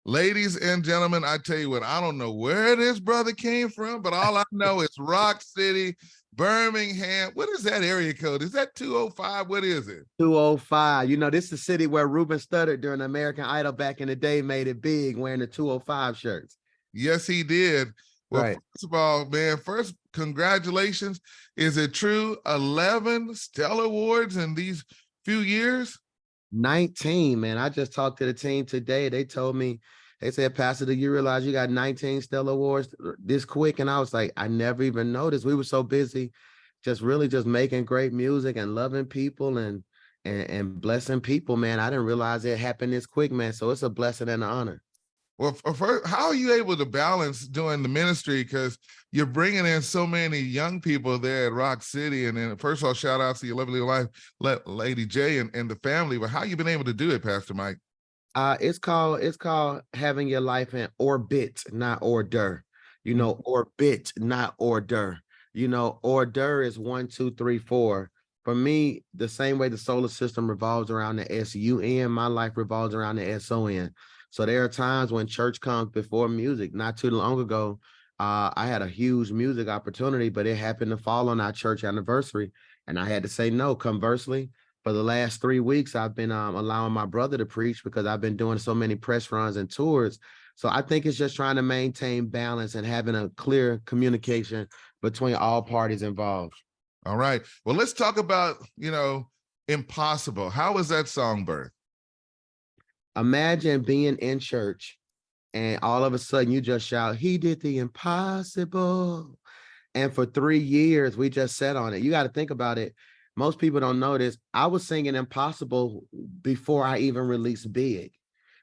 Ladies and gentlemen, I tell you what, I don't know where this brother came from, but all I know is Rock City, Birmingham. What is that area code? Is that 205? What is it? 205. You know, this is the city where Ruben Studdard during American Idol back in the day made it big wearing the 205 shirts. Yes, he did. Well, Right. first of all, man, first, congratulations. Is it true? 11 Stellar Awards in these few years? 19, man. I just talked to the team today. They told me, they said, Pastor, do you realize you got 19 Stellar Awards this quick? And I was like, I never even noticed. We were so busy just really just making great music and loving people and blessing people, man. I didn't realize it happened this quick, man. So it's a blessing and an honor. Well, first, how are you able to balance doing the ministry? Because you're bringing in so many young people there at Rock City. And then, first of all, shout out to your lovely wife, Lady J, and the family. But how you been able to do it, Pastor Mike? It's called having your life in orbit, not order. You know, orbit, not order. You know, order is 1, 2, 3, 4. For me, the same way the solar system revolves around the SUN, my life revolves around the SON. So there are times when church comes before music. Not too long ago, I had a huge music opportunity, but it happened to fall on our church anniversary, and I had to say no. Conversely, for the last 3 weeks, I've been allowing my brother to preach because I've been doing so many press runs and tours. So I think it's just trying to maintain balance and having a clear communication between all parties involved. All right. Well, let's talk about, Impossible. How was that song birth? Imagine being in church and all of a sudden you just shout, he did the impossible. And for 3 years, we just sat on it. You got to think about it. Most people don't know this. I was singing Impossible before I even released Big,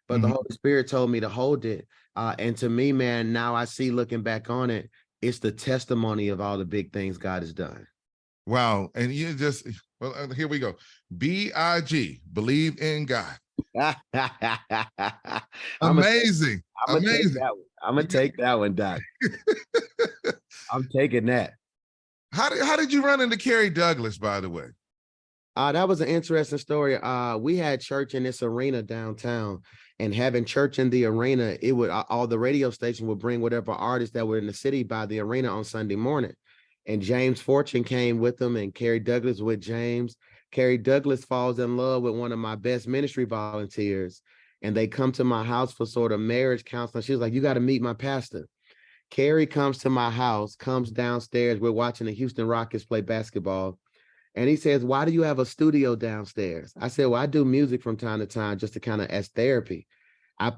but the Holy Spirit told me to hold it. And to me, man, now I see looking back on it, it's the testimony of all the big things God has done. Wow. And you just, well, here we go. B-I-G, believe in God. Amazing. I'm gonna take that one, Doc. I'm taking that. How did you run into Carrie Douglas, by the way? That was an interesting story. We had church in this arena downtown, and having church in the arena, it would all the radio station would bring whatever artists that were in the city by the arena on Sunday morning. And James Fortune came with them, and Carrie Douglas with James. Carrie Douglas falls in love with one of my best ministry volunteers, and they come to my house for sort of marriage counseling. She was like, "You got to meet my pastor." Carrie comes to my house, comes downstairs. We're watching the Houston Rockets play basketball. And he says, "Why do you have a studio downstairs?" I said, "Well, I do music from time to time just to kind of as therapy." I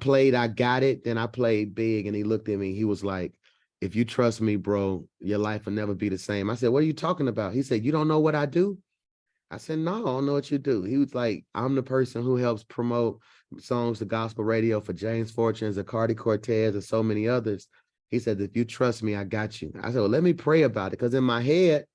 got it, then I played Big. And he looked at me. He was like, "If you trust me, bro, your life will never be the same." I said, "What are you talking about?" He said, "You don't know what I do?" I said, "No, I don't know what you do." He was like, "I'm the person who helps promote songs to gospel radio for James Fortune, Zacardi Cortez, and so many others." He said, "If you trust me, I got you." I said, "Well, let me pray about it." Because in my head,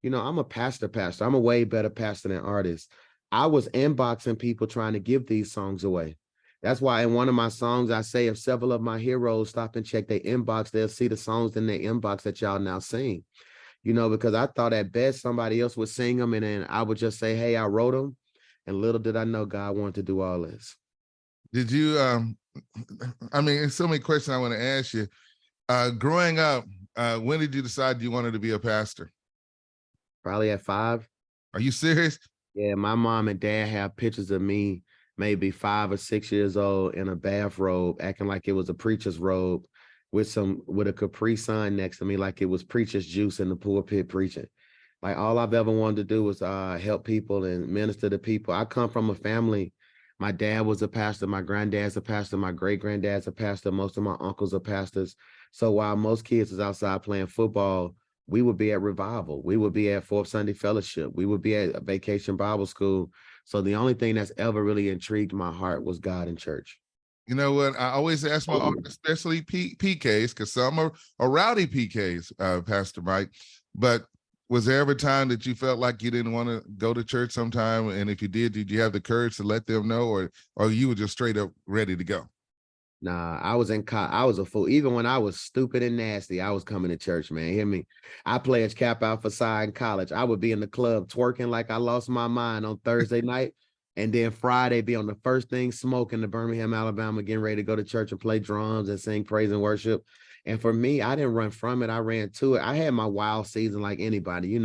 I'm a pastor. I'm a way better pastor than artist. I was inboxing people trying to give these songs away. That's why in one of my songs, I say, if several of my heroes stop and check their inbox, they'll see the songs in their inbox that y'all now sing. Because I thought at best somebody else would sing them, and then I would just say, "Hey, I wrote them." And little did I know God wanted to do all this. Did you, there's so many questions I want to ask you. Growing up, when did you decide you wanted to be a pastor? Probably at 5. Are you serious? Yeah, my mom and dad have pictures of me maybe 5 or 6 years old in a bathrobe, acting like it was a preacher's robe with a Capri Sun next to me, like it was preacher's juice in the pulpit preaching. Like all I've ever wanted to do was help people and minister to people. I come from a family. My dad was a pastor. My granddad's a pastor. My great-granddad's a pastor. Most of my uncles are pastors. So while most kids was outside playing football, we would be at revival. We would be at Fourth Sunday Fellowship. We would be at a Vacation Bible School. So the only thing that's ever really intrigued my heart was God and church. You know what? I always ask my audience, especially PKs, because some are rowdy PKs, Pastor Mike. But was there ever a time that you felt like you didn't want to go to church sometime? And if you did you have the courage to let them know, or you were just straight up ready to go? Nah, I was a fool. Even when I was stupid and nasty, I was coming to church, man. Hear me? I pledged Kappa Alpha Psi in college. I would be in the club twerking like I lost my mind on Thursday night. And then Friday be on the first thing smoking to Birmingham, Alabama, getting ready to go to church and play drums and sing praise and worship. And for me, I didn't run from it. I ran to it. I had my wild season like anybody,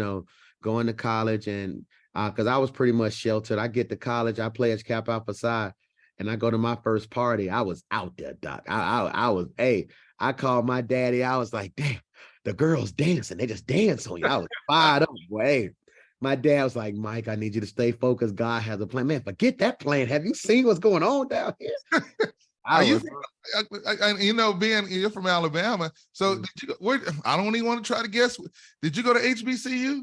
going to college and because I was pretty much sheltered. I get to college, I play as Cap Alpha Psi, and I go to my first party. I was out there, Doc. I was, hey, I called my daddy. I was like, damn, the girls dancing. They just dance on you. I was fired up, boy. Hey, my dad was like, Mike, I need you to stay focused. God has a plan. Man, forget that plan. Have you seen what's going on down here? Are you being you're from Alabama? So did you go, I don't even want to try to guess. Did you go to HBCU?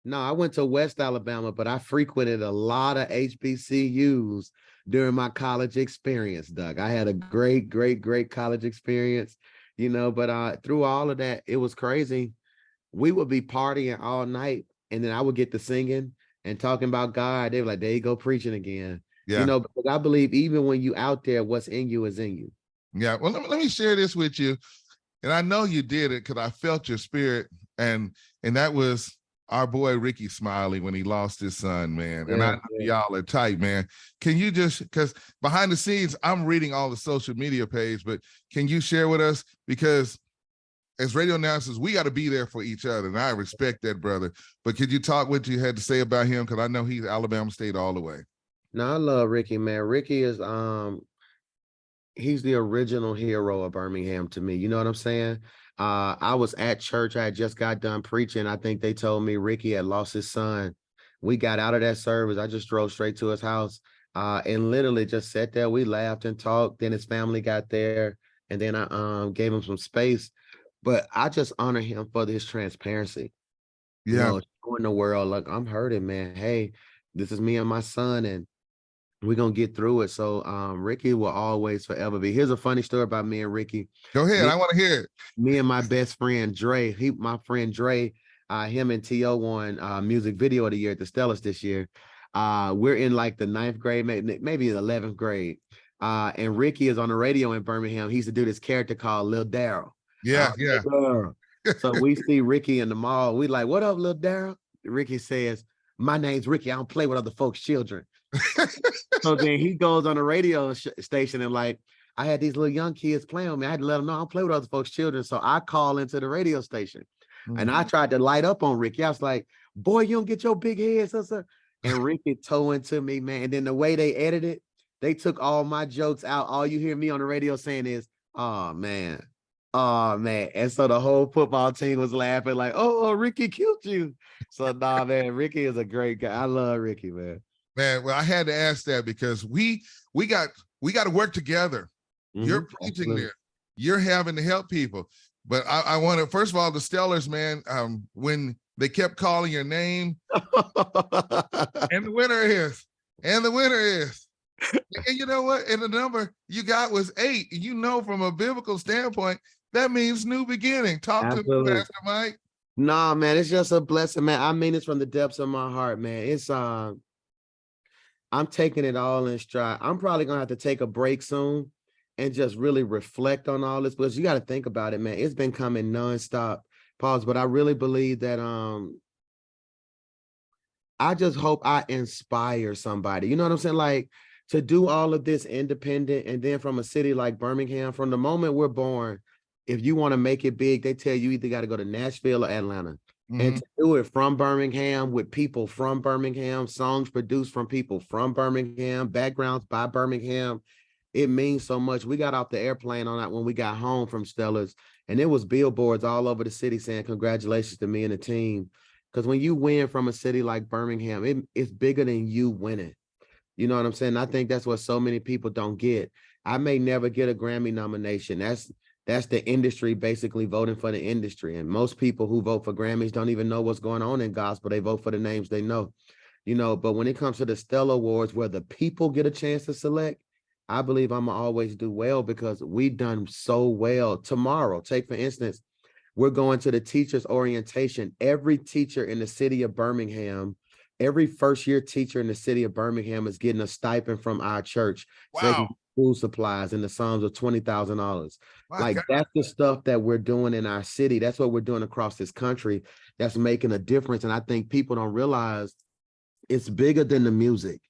No, I went to West Alabama, but I frequented a lot of HBCUs during my college experience, Doug. I had a great, great, great college experience, but through all of that, it was crazy. We would be partying all night, and then I would get to singing and talking about God. They were like, there you go preaching again. Yeah. Because I believe even when you out there, what's in you is in you. Yeah. Well, let me share this with you. And I know you did it because I felt your spirit. And that was our boy Ricky Smiley when he lost his son, man. And I know y'all are tight, man. Can you just, because behind the scenes, I'm reading all the social media page, but can you share with us? Because as radio announcers, we got to be there for each other. And I respect that, brother. But could you talk what you had to say about him? Because I know he's Alabama State all the way. No, I love Ricky, man. Ricky is he's the original hero of Birmingham to me. You know what I'm saying? I was at church. I had just got done preaching. I think they told me Ricky had lost his son. We got out of that service. I just drove straight to his house and literally just sat there. We laughed and talked. Then his family got there, and then I gave him some space. But I just honor him for his transparency. Yeah. In the world, like, I'm hurting, man. Hey, this is me and my son, and we're gonna get through it. So Ricky will always forever be. Here's a funny story about me and Ricky. Go ahead. I want to hear it. Me and my best friend Dre, my friend Dre, him and T.O. won music video of the year at the Stellars this year. We're in like the 9th grade, maybe the 11th grade. And Ricky is on the radio in Birmingham. He used to do this character called Lil Daryl. Yeah. So we see Ricky in the mall. We like, what up, Lil Daryl? Ricky says, my name's Ricky. I don't play with other folks' children. So then he goes on the radio station and like, I had these little young kids playing with me. I had to let them know I don't play with other folks' children. So I call into the radio station and I tried to light up on Ricky. I was like, boy, you don't get your big head, sister. And Ricky towed into me, man. And then the way they edited, they took all my jokes out. All you hear me on the radio saying is, oh, man. Oh, man. And so the whole football team was laughing like, oh, Ricky killed you. So, nah, man, Ricky is a great guy. I love Ricky, man. Man, well, I had to ask that because we got to work together. You're preaching there. You're having to help people. But I want to, first of all, the Stellars, man, when they kept calling your name, and the winner is. And you know what? And the number you got was 8. You know, from a biblical standpoint, that means new beginning. Talk to me, Pastor Mike. Nah, man, it's just a blessing, man. I mean, it's from the depths of my heart, man. It's I'm taking it all in stride. I'm probably gonna have to take a break soon and just really reflect on all this, because you got to think about it, man. It's been coming nonstop. Pause, but I really believe that I just hope I inspire somebody. You know what I'm saying? Like, to do all of this independent, and then from a city like Birmingham, from the moment we're born, if you want to make it big, they tell you either got to go to Nashville or Atlanta. And to do it from Birmingham with people from Birmingham, songs produced from people from Birmingham, backgrounds by Birmingham, it means so much. We got off the airplane on that when we got home from Stellars, and it was billboards all over the city saying congratulations to me and the team. Because when you win from a city like Birmingham, it's bigger than you winning. You know what I'm saying? I think that's what so many people don't get. I may never get a Grammy nomination. That's the industry basically voting for the industry. And most people who vote for Grammys don't even know what's going on in gospel. They vote for the names they know, but when it comes to the Stellar Awards where the people get a chance to select, I believe I'm gonna always do well because we've done so well. Tomorrow, take for instance, we're going to the teachers orientation. Every teacher in the city of Birmingham, every first year teacher in the city of Birmingham is getting a stipend from our church. Wow. So they can get school supplies in the sums of $20,000. Like, God. that's the stuff that we're doing in our city. That's what we're doing across this country. That's making a difference. And I think people don't realize it's bigger than the music.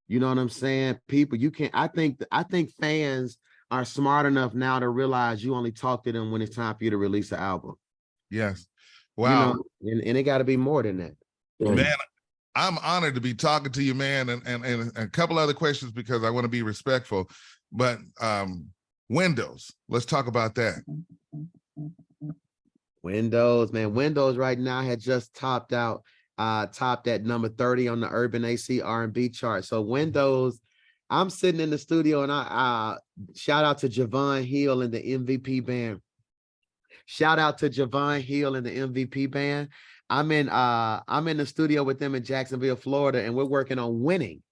You know what I'm saying? People, you can't, I think fans are smart enough now to realize you only talk to them when it's time for you to release an album. Yes. You Wow. know, and it got to be more than that. Man, I'm honored to be talking to you, man, and a couple other questions because I want to be respectful. But Windows, let's talk about that. Windows, man. Windows right now had just topped at number 30 on the Urban AC R&B chart. So Windows, I'm sitting in the studio and I shout out to Javon Hill and the MVP band. Shout out to Javon Hill and the MVP band. I'm in the studio with them in Jacksonville, Florida, and we're working on Winning.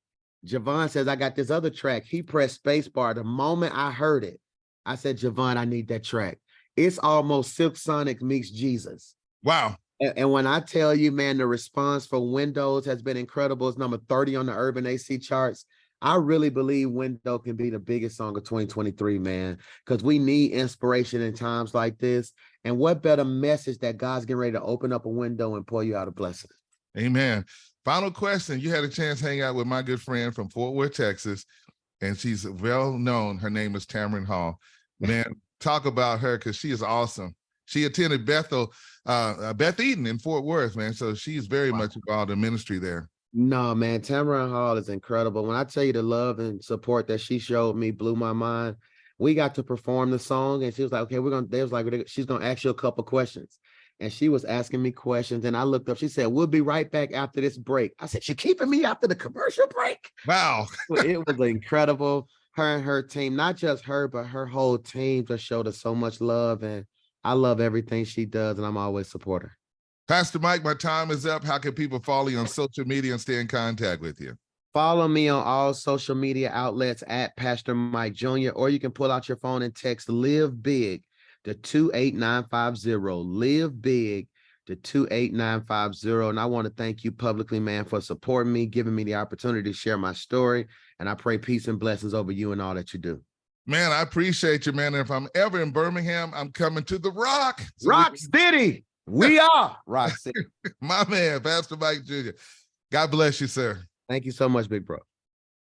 Javon says, I got this other track. He pressed spacebar. The moment I heard it, I said, Javon, I need that track. It's almost Silk Sonic meets Jesus. Wow. And when I tell you, man, the response for Windows has been incredible. It's number 30 on the Urban AC charts. I really believe Window can be the biggest song of 2023, man, because we need inspiration in times like this. And what better message that God's getting ready to open up a window and pour you out a blessing. Amen. Final question. You had a chance to hang out with my good friend from Fort Worth, Texas, and she's well known. Her name is Tamron Hall. Man, talk about her because she is awesome. She attended Beth Eden in Fort Worth, man. So she's very much involved in ministry there. No, man, Tamron Hall is incredible. When I tell you the love and support that she showed me blew my mind. We got to perform the song, and she was like, okay, she's gonna ask you a couple questions. And she was asking me questions, and I looked up. She said, we'll be right back after this break. I said, you're keeping me after the commercial break? Wow. It was incredible. Her and her team, not just her, but her whole team just showed us so much love. And I love everything she does, and I'm always support her. Pastor Mike, my time is up. How can people follow you on social media and stay in contact with you? Follow me on all social media outlets at Pastor Mike Jr., or you can pull out your phone and text Live Big to 28950. Live Big to 28950. And I want to thank you publicly, man, for supporting me, giving me the opportunity to share my story. And I pray peace and blessings over you and all that you do. Man, I appreciate you, man. And if I'm ever in Birmingham, I'm coming to the Rock. So Rock City. We are Rock City. My man, Pastor Mike Jr. God bless you, sir. Thank you so much, big bro.